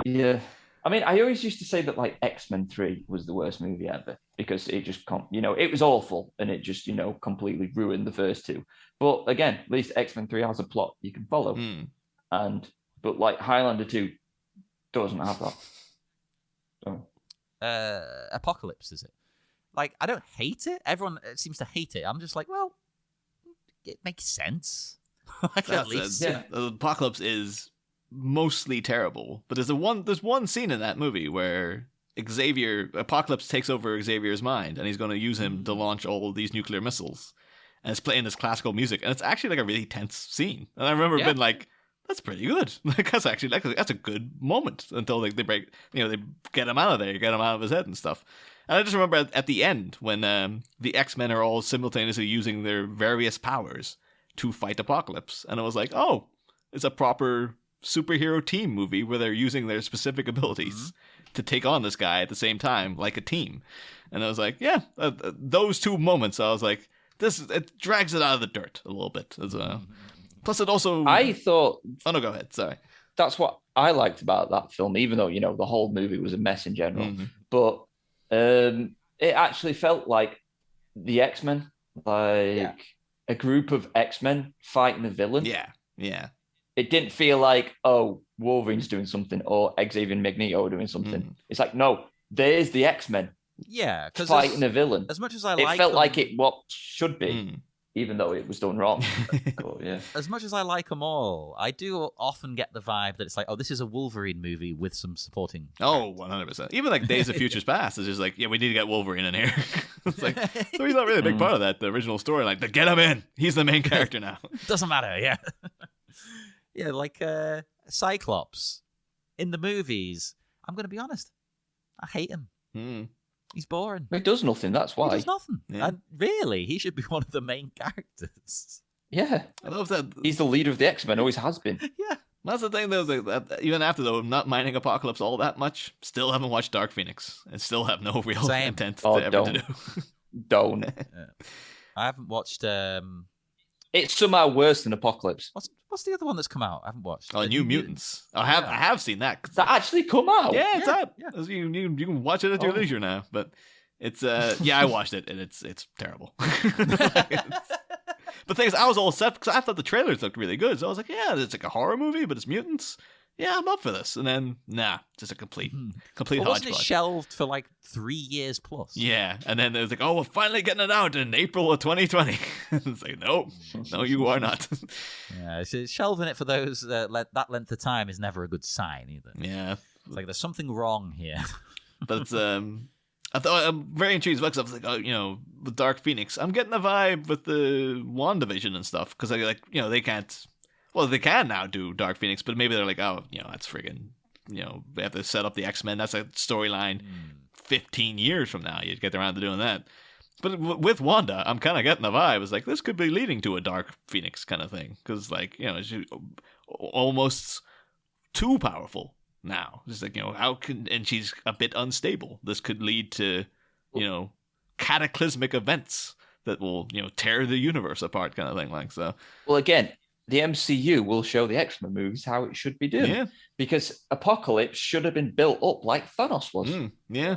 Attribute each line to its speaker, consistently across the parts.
Speaker 1: Yeah. I mean, I always used to say that like X-Men 3 was the worst movie ever because it just, it was awful and it just, completely ruined the first two. But again, at least X-Men 3 has a plot you can follow.
Speaker 2: Hmm.
Speaker 1: But like Highlander 2 doesn't have that. So.
Speaker 3: Apocalypse, is it? Like, I don't hate it. Everyone seems to hate it. I'm just like, well, it makes sense. Like, at least.
Speaker 2: Yeah. Apocalypse is mostly terrible, but there's one scene in that movie where Apocalypse takes over Xavier's mind, and he's going to use him to launch all of these nuclear missiles. And it's playing this classical music, and it's actually like a really tense scene. And I remember being like, that's pretty good. Like, that's actually that's a good moment until they break, they get him out of there, get him out of his head and stuff. And I just remember at the end when the X-Men are all simultaneously using their various powers to fight Apocalypse, and I was like, oh, it's a proper superhero team movie where they're using their specific abilities to take on this guy at the same time, like a team. And I was like, yeah, those two moments, I was like, it drags it out of the dirt a little bit. Plus, it also...
Speaker 1: I thought...
Speaker 2: Oh, no, go ahead. Sorry.
Speaker 1: That's what I liked about that film, even though, the whole movie was a mess in general. Mm-hmm. But it actually felt like the X-Men, a group of X-Men fighting a villain.
Speaker 2: Yeah, yeah.
Speaker 1: It didn't feel like, oh, Wolverine's doing something or Xavier and Magneto doing something. It's like, no, there's the X-Men.
Speaker 3: Yeah, because
Speaker 1: fighting a villain.
Speaker 3: As much as I
Speaker 1: it
Speaker 3: like
Speaker 1: felt
Speaker 3: them,
Speaker 1: like it what should be, even though it was done wrong. But, yeah.
Speaker 3: As much as I like them all, I do often get the vibe that it's like, oh, this is a Wolverine movie with some supporting.
Speaker 2: Oh, 100%. Even like Days of Futures Past is just like, yeah, we need to get Wolverine in here. It's like, so he's not really a big part of that, the original storyline. Like, get him in. He's the main character now.
Speaker 3: Doesn't matter, yeah. Yeah, like Cyclops in the movies. I'm going to be honest. I hate him. He's boring.
Speaker 1: He does nothing, that's why.
Speaker 3: He does nothing. Yeah. And really, he should be one of the main characters.
Speaker 1: Yeah.
Speaker 2: I love that.
Speaker 1: He's the leader of the X-Men, always has been.
Speaker 3: Yeah.
Speaker 2: That's the thing, though. Even after, though, not minding Apocalypse all that much, still haven't watched Dark Phoenix and still have no real intent to ever do.
Speaker 1: Don't.
Speaker 3: Yeah. I haven't watched...
Speaker 1: It's somehow worse than Apocalypse.
Speaker 3: What's the other one that's come out? I haven't watched.
Speaker 2: Oh, New Mutants. I have seen that.
Speaker 1: Does that actually come out?
Speaker 2: Yeah, it's out. Yeah. You can watch it at your leisure now. But it's I watched it and it's terrible. But the thing is, I was all set because I thought the trailers looked really good. So I was like, yeah, it's like a horror movie, but it's mutants. Yeah, I'm up for this. And then, nah, just a complete hodgepodge.
Speaker 3: Wasn't it shelved for like 3 years plus?
Speaker 2: Yeah, and then it was like, oh, we're finally getting it out in April of 2020. It's like, no, you are not.
Speaker 3: Yeah, so shelving it for those that length of time is never a good sign either.
Speaker 2: Yeah.
Speaker 3: It's like there's something wrong here.
Speaker 2: But it's, I thought I'm very intrigued because I was like, oh, with Dark Phoenix, I'm getting a vibe with the WandaVision and stuff because they can't. Well, they can now do Dark Phoenix, but maybe they're like, oh, that's friggin', we have to set up the X-Men. That's a storyline 15 years from now. You'd get around to doing that. But with Wanda, I'm kind of getting the vibe. It's like, this could be leading to a Dark Phoenix kind of thing. Because, like, she's almost too powerful now. Just like, and she's a bit unstable. This could lead to, cataclysmic events that will, tear the universe apart kind of thing. Like, so.
Speaker 1: Well, again, the MCU will show the X-Men movies how it should be done.
Speaker 2: Yeah.
Speaker 1: Because Apocalypse should have been built up like Thanos was.
Speaker 2: Yeah.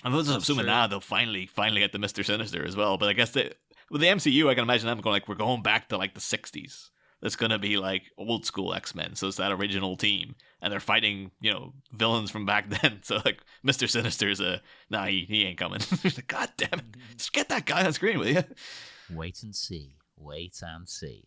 Speaker 2: I'm just assuming now they'll finally get the Mr. Sinister as well. But I guess with the MCU, I can imagine them going like, we're going back to like the 60s. It's going to be like old school X-Men. So it's that original team. And they're fighting, villains from back then. So like Mr. Sinister's he ain't coming. Like, God damn it. Just get that guy on screen with you.
Speaker 3: Wait and see. Wait and see.